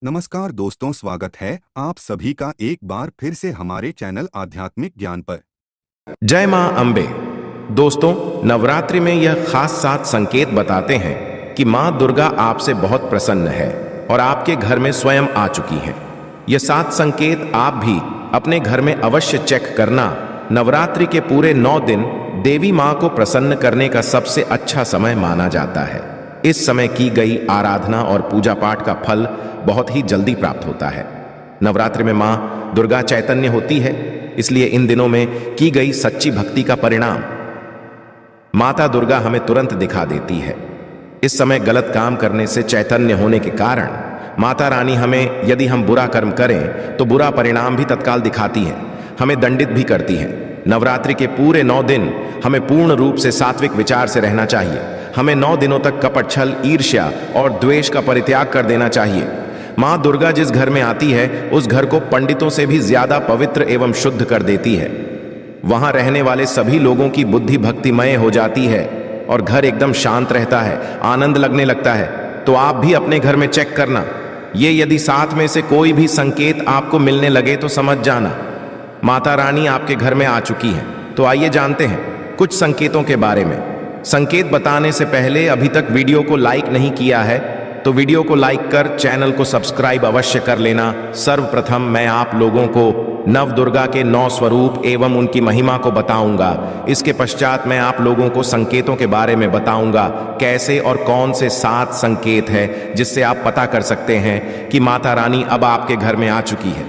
नमस्कार दोस्तों, स्वागत है आप सभी का एक बार फिर से हमारे चैनल आध्यात्मिक ज्ञान पर। जय मां अम्बे। दोस्तों, नवरात्रि में यह खास 7 संकेत बताते हैं कि मां दुर्गा आपसे बहुत प्रसन्न है और आपके घर में स्वयं आ चुकी हैं। ये 7 संकेत आप भी अपने घर में अवश्य चेक करना। नवरात्रि के पूरे 9 दिन देवी मां को प्रसन्न करने का सबसे अच्छा समय माना जाता है। इस समय की गई आराधना और पूजा पाठ का फल बहुत ही जल्दी प्राप्त होता है। नवरात्रि में मां दुर्गा चैतन्य होती है, इसलिए इन दिनों में की गई सच्ची भक्ति का परिणाम माता दुर्गा हमें तुरंत दिखा देती है। इस समय गलत काम करने से चैतन्य होने के कारण माता रानी हमें, यदि हम बुरा कर्म करें तो बुरा परिणाम भी तत्काल दिखाती है, हमें दंडित भी करती है। नवरात्रि के पूरे 9 दिन हमें पूर्ण रूप से सात्विक विचार से रहना चाहिए। हमें 9 दिनों तक कपट, छल, ईर्ष्या और द्वेष का परित्याग कर देना चाहिए। मां दुर्गा जिस घर में आती है उस घर को पंडितों से भी ज्यादा पवित्र एवं शुद्ध कर देती है। वहां रहने वाले सभी लोगों की बुद्धि भक्तिमय हो जाती है और घर एकदम शांत रहता है, आनंद लगने लगता है। तो आप भी अपने घर में चेक करना। ये यदि 7 में से कोई भी संकेत आपको मिलने लगे तो समझ जाना माता रानी आपके घर में आ चुकी है। तो आइए जानते हैं कुछ संकेतों के बारे में। संकेत बताने से पहले अभी तक वीडियो को लाइक नहीं किया है तो वीडियो को लाइक कर चैनल को सब्सक्राइब अवश्य कर लेना। सर्वप्रथम मैं आप लोगों को नव दुर्गा के 9 स्वरूप एवं उनकी महिमा को बताऊंगा। इसके पश्चात मैं आप लोगों को संकेतों के बारे में बताऊंगा, कैसे और कौन से 7 संकेत है जिससे आप पता कर सकते हैं कि माता रानी अब आपके घर में आ चुकी है।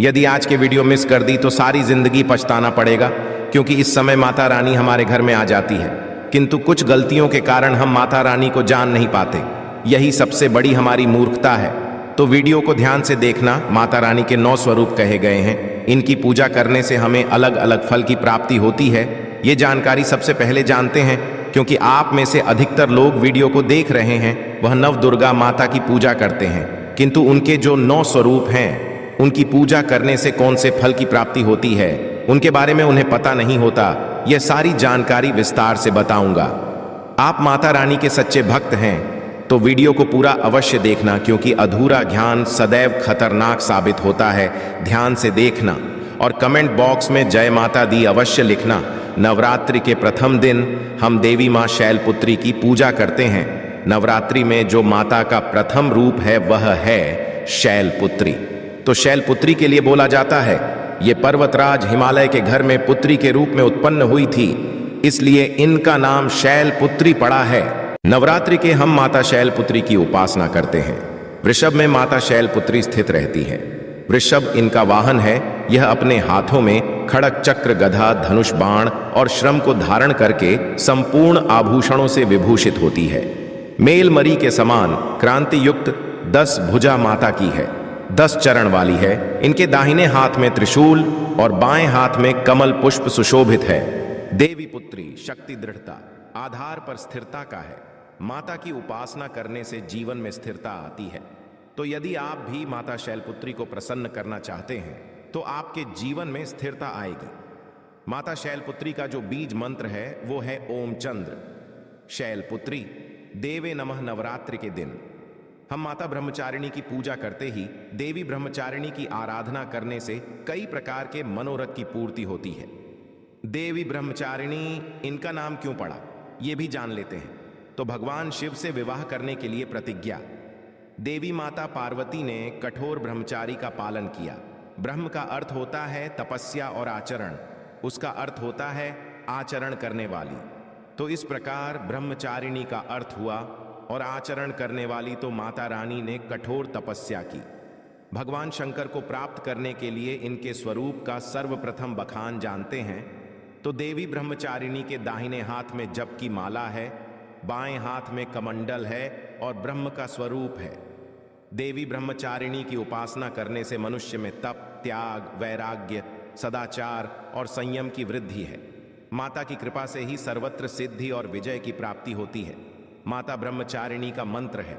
यदि आज के वीडियो मिस कर दी तो सारी जिंदगी पछताना पड़ेगा, क्योंकि इस समय माता रानी हमारे घर में आ जाती है, किंतु कुछ गलतियों के कारण हम माता रानी को जान नहीं पाते। यही सबसे बड़ी हमारी मूर्खता है। तो वीडियो को ध्यान से देखना। माता रानी के 9 स्वरूप कहे गए हैं। इनकी पूजा करने से हमें अलग अलग फल की प्राप्ति होती है। ये जानकारी सबसे पहले जानते हैं, क्योंकि आप में से अधिकतर लोग वीडियो को देख रहे हैं वह नव दुर्गा माता की पूजा करते हैं, किंतु उनके जो 9 स्वरूप हैं उनकी पूजा करने से कौन से फल की प्राप्ति होती है उनके बारे में उन्हें पता नहीं होता। यह सारी जानकारी विस्तार से बताऊंगा। आप माता रानी के सच्चे भक्त हैं तो वीडियो को पूरा अवश्य देखना, क्योंकि अधूरा ज्ञान सदैव खतरनाक साबित होता है। ध्यान से देखना और कमेंट बॉक्स में जय माता दी अवश्य लिखना। नवरात्रि के प्रथम दिन हम देवी मां शैलपुत्री की पूजा करते हैं। नवरात्रि में जो माता का प्रथम रूप है वह है शैलपुत्री। तो शैलपुत्री के लिए बोला जाता है ये पर्वतराज हिमालय के घर में पुत्री के रूप में उत्पन्न हुई थी, इसलिए इनका नाम शैलपुत्री पड़ा है। नवरात्रि के हम माता शैलपुत्री की उपासना करते हैं। वृषभ में माता शैलपुत्री स्थित रहती है। वृषभ इनका वाहन है। यह अपने हाथों में खड़ग, चक्र, गदा, धनुष, बाण और श्रम को धारण करके संपूर्ण आभूषणों से विभूषित होती है। मेलमरी के समान क्रांति युक्त 10 भुजा माता की है। 10 चरण वाली है। इनके दाहिने हाथ में त्रिशूल और बाएं हाथ में कमल पुष्प सुशोभित है। देवी पुत्री शक्ति, दृढ़ता, आधार पर स्थिरता का है। माता की उपासना करने से जीवन में स्थिरता आती है। तो यदि आप भी माता शैलपुत्री को प्रसन्न करना चाहते हैं तो आपके जीवन में स्थिरता आएगी। माता शैलपुत्री का जो बीज मंत्र है वो है ओम चंद्र शैलपुत्री देवे नमः। नवरात्रि के दिन हम माता ब्रह्मचारिणी की पूजा करते ही देवी ब्रह्मचारिणी की आराधना करने से कई प्रकार के मनोरथ की पूर्ति होती है। देवी ब्रह्मचारिणी इनका नाम क्यों पड़ा ये भी जान लेते हैं। तो भगवान शिव से विवाह करने के लिए प्रतिज्ञा। देवी माता पार्वती ने कठोर ब्रह्मचारी का पालन किया। ब्रह्म का अर्थ होता है तपस्या और आचरण, उसका अर्थ होता है आचरण करने वाली। तो इस प्रकार ब्रह्मचारिणी का अर्थ हुआ और आचरण करने वाली। तो माता रानी ने कठोर तपस्या की। भगवान शंकर को प्राप्त करने के लिए इनके स्वरूप का सर्वप्रथम बखान जानते हैं। तो देवी ब्रह्मचारिणी के दाहिने हाथ में जप की माला है, बाएं हाथ में कमंडल है और ब्रह्म का स्वरूप है। देवी ब्रह्मचारिणी की उपासना करने से मनुष्य में तप, त्याग, वैराग्य, सदाचार और संयम की वृद्धि है। माता की कृपा से ही सर्वत्र सिद्धि और विजय की प्राप्ति होती है। माता ब्रह्मचारिणी का मंत्र है,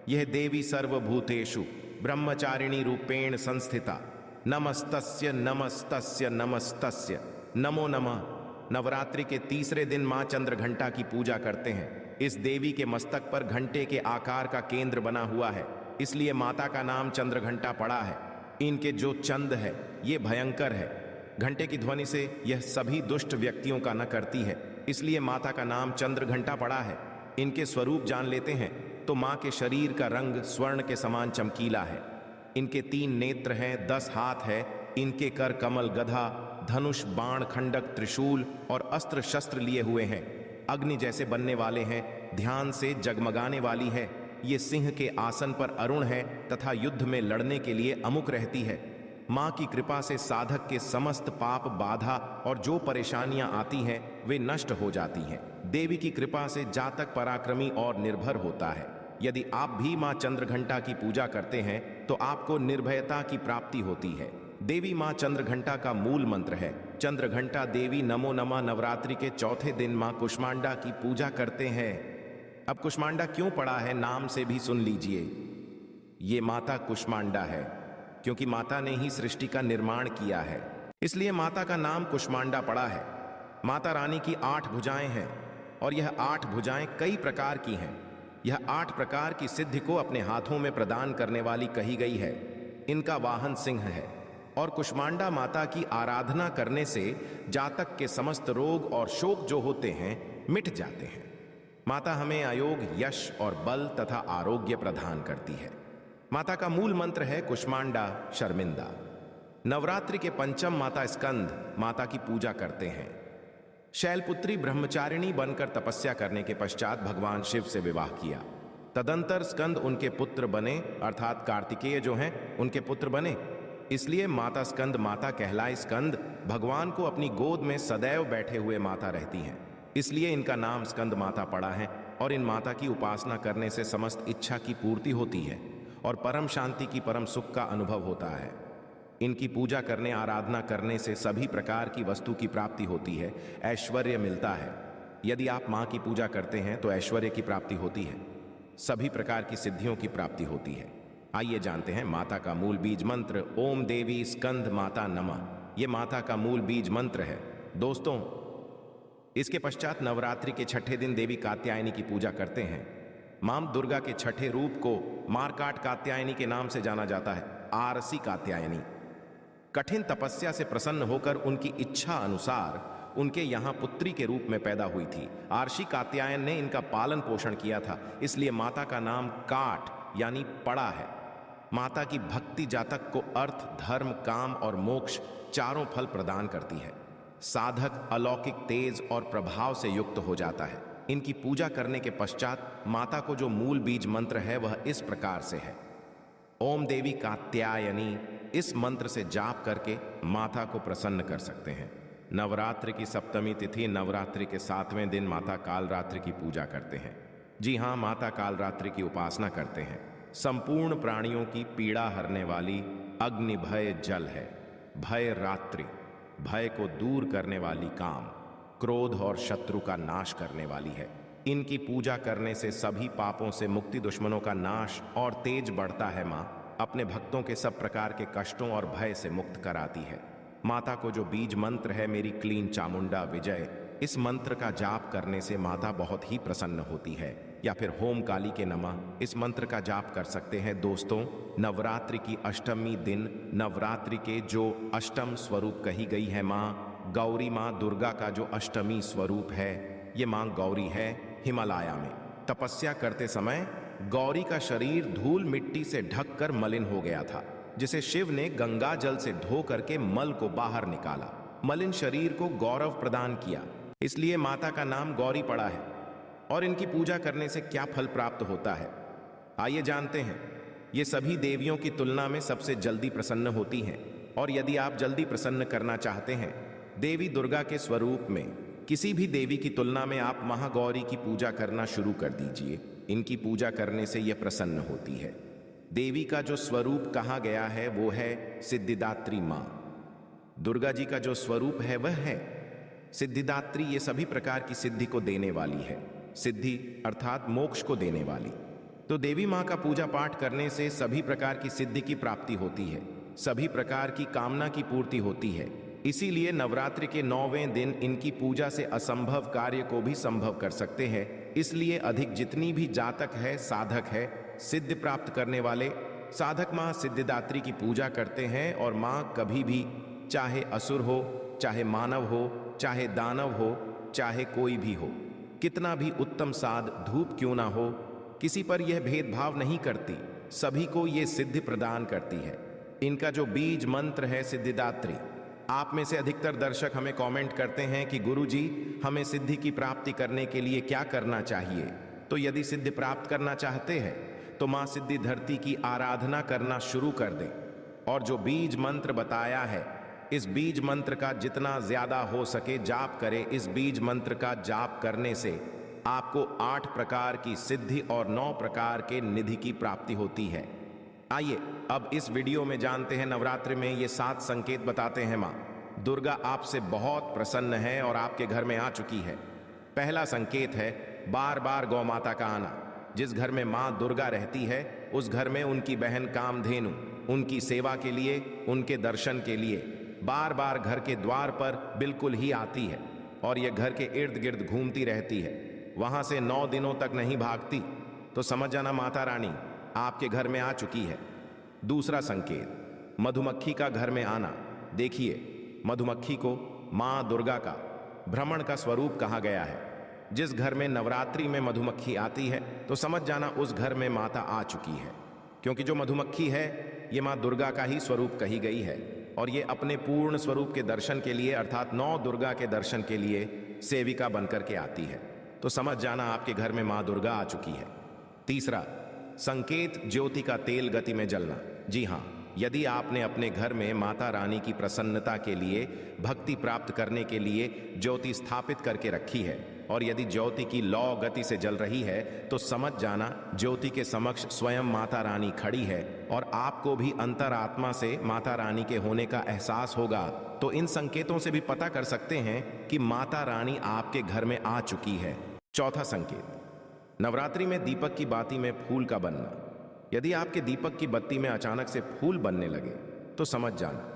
यह देवी सर्वभूतेषु ब्रह्मचारिणी रूपेण संस्थिता, नमस्तस्य नमस्तस्य नमस्तस्य नमो नमः। नवरात्रि के तीसरे दिन मां चंद्र घंटा की पूजा करते हैं। इस देवी के मस्तक पर घंटे के आकार का केंद्र बना हुआ है। इसलिए माता का नाम चंद्रघंटा पड़ा है। इनके जो चंद है ये भयंकर है। घंटे की ध्वनि से यह सभी दुष्ट व्यक्तियों का न करती है, इसलिए माता का नाम चंद्रघंटा पड़ा है। इनके स्वरूप जान लेते हैं तो माँ के शरीर का रंग स्वर्ण के समान चमकीला है। इनके 3 नेत्र हैं, 10 हाथ है। इनके कर कमल, गधा, धनुष, बाण, खंडक, त्रिशूल और अस्त्र शस्त्र लिए हुए हैं। अग्नि जैसे बनने वाले हैं, ध्यान से जगमगाने वाली है। ये सिंह के आसन पर अरुण है तथा युद्ध में लड़ने के लिए अमुक रहती है। माँ की कृपा से साधक के समस्त पाप, बाधा और जो परेशानियां आती हैं वे नष्ट हो जाती हैं। देवी की कृपा से जातक पराक्रमी और निर्भर होता है। यदि आप भी माँ चंद्रघंटा की पूजा करते हैं तो आपको निर्भयता की प्राप्ति होती है। देवी माँ चंद्रघंटा का मूल मंत्र है। चंद्रघंटा देवी नमो नमः नवरात्रि के चौथे दिन माँ कुष्मांडा की पूजा करते हैं। अब कुष्मांडा क्यों पड़ा है, नाम से भी सुन लीजिए। ये माता कुष्मांडा है क्योंकि माता ने ही सृष्टि का निर्माण किया है, इसलिए माता का नाम कुष्मांडा पड़ा है। माता रानी की 8 भुजाएं हैं और यह 8 भुजाएं कई प्रकार की हैं। यह 8 प्रकार की सिद्धि को अपने हाथों में प्रदान करने वाली कही गई है। इनका वाहन सिंह है और कुष्मांडा माता की आराधना करने से जातक के समस्त रोग और शोक जो होते हैं मिट जाते हैं। माता हमें आयोग, यश और बल तथा आरोग्य प्रदान करती है। माता का मूल मंत्र है कुष्मांडा शर्मिंदा। नवरात्रि के पंचम माता स्कंद माता की पूजा करते हैं। शैलपुत्री ब्रह्मचारिणी बनकर तपस्या करने के पश्चात भगवान शिव से विवाह किया। तदंतर स्कंद उनके पुत्र बने, अर्थात कार्तिकेय जो हैं उनके पुत्र बने। इसलिए माता स्कंद माता कहलाई। स्कंद भगवान को अपनी गोद में सदैव बैठे हुए माता रहती हैं, इसलिए इनका नाम स्कंद माता पड़ा है। और इन माता की उपासना करने से समस्त इच्छा की पूर्ति होती है और परम शांति की, परम सुख का अनुभव होता है। इनकी पूजा करने, आराधना करने से सभी प्रकार की वस्तु की प्राप्ति होती है, ऐश्वर्य मिलता है। यदि आप माँ की पूजा करते हैं तो ऐश्वर्य की प्राप्ति होती है, सभी प्रकार की सिद्धियों की प्राप्ति होती है। आइए जानते हैं माता का मूल बीज मंत्र। ओम देवी स्कंद माता नमः। ये माता का मूल बीज मंत्र है। दोस्तों, इसके पश्चात नवरात्रि के छठे दिन देवी कात्यायनी की पूजा करते हैं। मां दुर्गा के छठे रूप को मारकाट कात्यायनी के नाम से जाना जाता है। आरसी कात्यायनी कठिन तपस्या से प्रसन्न होकर उनकी इच्छा अनुसार उनके यहाँ पुत्री के रूप में पैदा हुई थी। आरसी कात्यायन ने इनका पालन पोषण किया था, इसलिए माता का नाम काट यानी पड़ा है। माता की भक्ति जातक को अर्थ, धर्म, काम और मोक्ष चारों फल प्रदान करती है। साधक अलौकिक तेज और प्रभाव से युक्त हो जाता है। इनकी पूजा करने के पश्चात माता को जो मूल बीज मंत्र है वह इस प्रकार से है। ओम देवी कात्यायनी। इस मंत्र से जाप करके माता को प्रसन्न कर सकते हैं। नवरात्रि की सप्तमी तिथि, नवरात्रि के 7वें दिन माता कालरात्रि की पूजा करते हैं। जी हाँ, माता कालरात्रि की उपासना करते हैं। संपूर्ण प्राणियों की पीड़ा हरने वाली अग्नि भय जल है। भय रात्रि, भय को दूर करने वाली काम, क्रोध और शत्रु का नाश करने वाली है। इनकी पूजा करने से सभी पापों से मुक्ति, दुश्मनों का नाश और तेज बढ़ता है। माँ अपने भक्तों के सब प्रकार के कष्टों और भय से मुक्त कराती है। माता को जो बीज मंत्र है मेरी क्लीन चामुंडा विजय, इस मंत्र का जाप करने से माता बहुत ही प्रसन्न होती है। या फिर होम काली के नमः, इस मंत्र का जाप कर सकते हैं। दोस्तों, नवरात्रि की अष्टमी दिन नवरात्रि के जो अष्टम स्वरूप कही गई है माँ गौरी, माँ दुर्गा का जो अष्टमी स्वरूप है ये माँ गौरी है। हिमालय में तपस्या करते समय गौरी का शरीर धूल मिट्टी से ढककर मलिन हो गया था, जिसे शिव ने गंगा जल से धो करके मल को बाहर निकाला। मलिन शरीर को गौरव प्रदान किया, इसलिए माता का नाम गौरी पड़ा है। और इनकी पूजा करने से क्या फल प्राप्त होता है, आइए जानते हैं। ये सभी देवियों की तुलना में सबसे जल्दी प्रसन्न होती हैं। और यदि आप जल्दी प्रसन्न करना चाहते हैं देवी दुर्गा के स्वरूप में किसी भी देवी की तुलना में, आप महागौरी की पूजा करना शुरू कर दीजिए। इनकी पूजा करने से यह प्रसन्न होती है। देवी का जो स्वरूप कहा गया है वो है सिद्धिदात्री माँ। दुर्गा जी का जो स्वरूप है वह है सिद्धिदात्री। ये सभी प्रकार की सिद्धि को देने वाली है। सिद्धि अर्थात मोक्ष को देने वाली। तो देवी माँ का पूजा पाठ करने से सभी प्रकार की सिद्धि की प्राप्ति होती है, सभी प्रकार की कामना की पूर्ति होती है। इसीलिए नवरात्रि के 9वें दिन इनकी पूजा से असंभव कार्य को भी संभव कर सकते हैं। इसलिए अधिक जितनी भी जातक है, साधक है, सिद्धि प्राप्त करने वाले साधक मां सिद्धिदात्री की पूजा करते हैं और मां कभी भी, चाहे असुर हो, चाहे मानव हो, चाहे दानव हो, चाहे कोई भी हो, कितना भी उत्तम साध धूप क्यों ना हो, किसी पर यह भेदभाव नहीं करती, सभी को ये सिद्धि प्रदान करती है। इनका जो बीज मंत्र है सिद्धिदात्री। आप में से अधिकतर दर्शक हमें कमेंट करते हैं कि गुरुजी, हमें सिद्धि की प्राप्ति करने के लिए क्या करना चाहिए। तो यदि सिद्धि प्राप्त करना चाहते हैं तो मां सिद्धि धरती की आराधना करना शुरू कर दें और जो बीज मंत्र बताया है, इस बीज मंत्र का जितना ज्यादा हो सके जाप करें। इस बीज मंत्र का जाप करने से आपको 8 प्रकार की सिद्धि और 9 प्रकार के निधि की प्राप्ति होती है। आइए अब इस वीडियो में जानते हैं नवरात्रि में ये 7 संकेत बताते हैं मां दुर्गा आपसे बहुत प्रसन्न है और आपके घर में आ चुकी है। पहला संकेत है बार बार गौ माता का आना। जिस घर में मां दुर्गा रहती है उस घर में उनकी बहन कामधेनु उनकी सेवा के लिए, उनके दर्शन के लिए बार बार घर के द्वार पर बिल्कुल ही आती है और यह घर के इर्द गिर्द घूमती रहती है, वहां से 9 दिनों तक नहीं भागती। तो समझ जाना माता रानी आपके घर में आ चुकी है। दूसरा संकेत मधुमक्खी का घर में आना। देखिए, मधुमक्खी को मां दुर्गा का भ्रमण का स्वरूप कहा गया है। जिस घर में नवरात्रि में मधुमक्खी आती है तो समझ जाना उस घर में माता आ चुकी है, क्योंकि जो मधुमक्खी है ये मां दुर्गा का ही स्वरूप कही गई है और ये अपने पूर्ण स्वरूप के दर्शन के लिए अर्थात 9 दुर्गा के दर्शन के लिए सेविका बनकर के आती है। तो समझ जाना आपके घर में मां दुर्गा आ चुकी है। तीसरा संकेत ज्योति का तेल गति में जलना। जी हां, यदि आपने अपने घर में माता रानी की प्रसन्नता के लिए, भक्ति प्राप्त करने के लिए ज्योति स्थापित करके रखी है और यदि ज्योति की लौ गति से जल रही है तो समझ जाना ज्योति के समक्ष स्वयं माता रानी खड़ी है और आपको भी अंतरात्मा से माता रानी के होने का एहसास होगा। तो इन संकेतों से भी पता कर सकते हैं कि माता रानी आपके घर में आ चुकी है। चौथा संकेत नवरात्रि में दीपक की बाती में फूल का बनना। यदि आपके दीपक की बत्ती में अचानक से फूल बनने लगे तो समझ जाना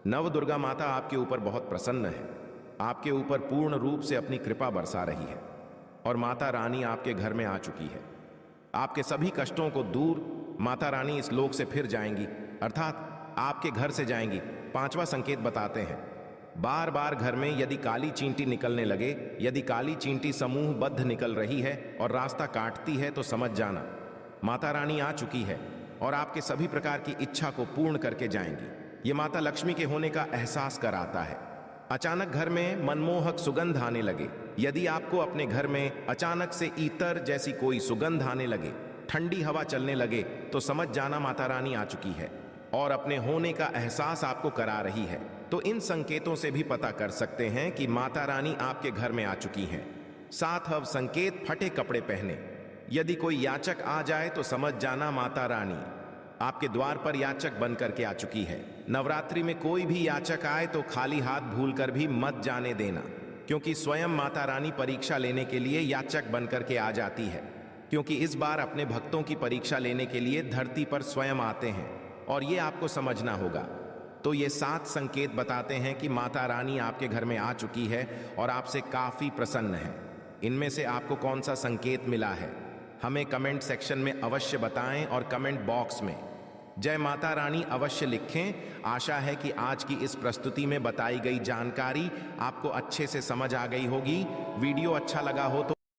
नव दुर्गा माता आपके ऊपर बहुत प्रसन्न है, आपके ऊपर पूर्ण रूप से अपनी कृपा बरसा रही है और माता रानी आपके घर में आ चुकी है। आपके सभी कष्टों को दूर माता रानी इस लोक से फिर जाएंगी, अर्थात आपके घर से जाएंगी। 5वां संकेत बताते हैं बार बार घर में यदि काली चींटी निकलने लगे, यदि काली चींटी समूहबद्ध निकल रही है और रास्ता काटती है तो समझ जाना माता रानी आ चुकी है और आपके सभी प्रकार की इच्छा को पूर्ण करके जाएंगी। ये माता लक्ष्मी के होने का एहसास कराता है। अचानक घर में मनमोहक सुगंध आने लगे। यदि आपको अपने घर में अचानक से ईतर जैसी कोई सुगंध आने लगे, ठंडी हवा चलने लगे तो समझ जाना माता रानी आ चुकी है और अपने होने का एहसास आपको करा रही है। तो इन संकेतों से भी पता कर सकते हैं कि माता रानी आपके घर में आ चुकी हैं। 7वां संकेत फटे कपड़े पहने। यदि कोई याचक आ जाए तो समझ जाना माता रानी आपके द्वार पर याचक बनकर के आ चुकी है। नवरात्रि में कोई भी याचक आए तो खाली हाथ भूलकर भी मत जाने देना, क्योंकि स्वयं माता रानी परीक्षा लेने के लिए याचक बनकर के आ जाती है, क्योंकि इस बार अपने भक्तों की परीक्षा लेने के लिए धरती पर स्वयं आते हैं और ये आपको समझना होगा। तो ये 7 संकेत बताते हैं कि माता रानी आपके घर में आ चुकी है और आपसे काफी प्रसन्न है। इनमें से आपको कौन सा संकेत मिला है हमें कमेंट सेक्शन में अवश्य बताएं और कमेंट बॉक्स में जय माता रानी अवश्य लिखें। आशा है कि आज की इस प्रस्तुति में बताई गई जानकारी आपको अच्छे से समझ आ गई होगी। वीडियो अच्छा लगा हो तो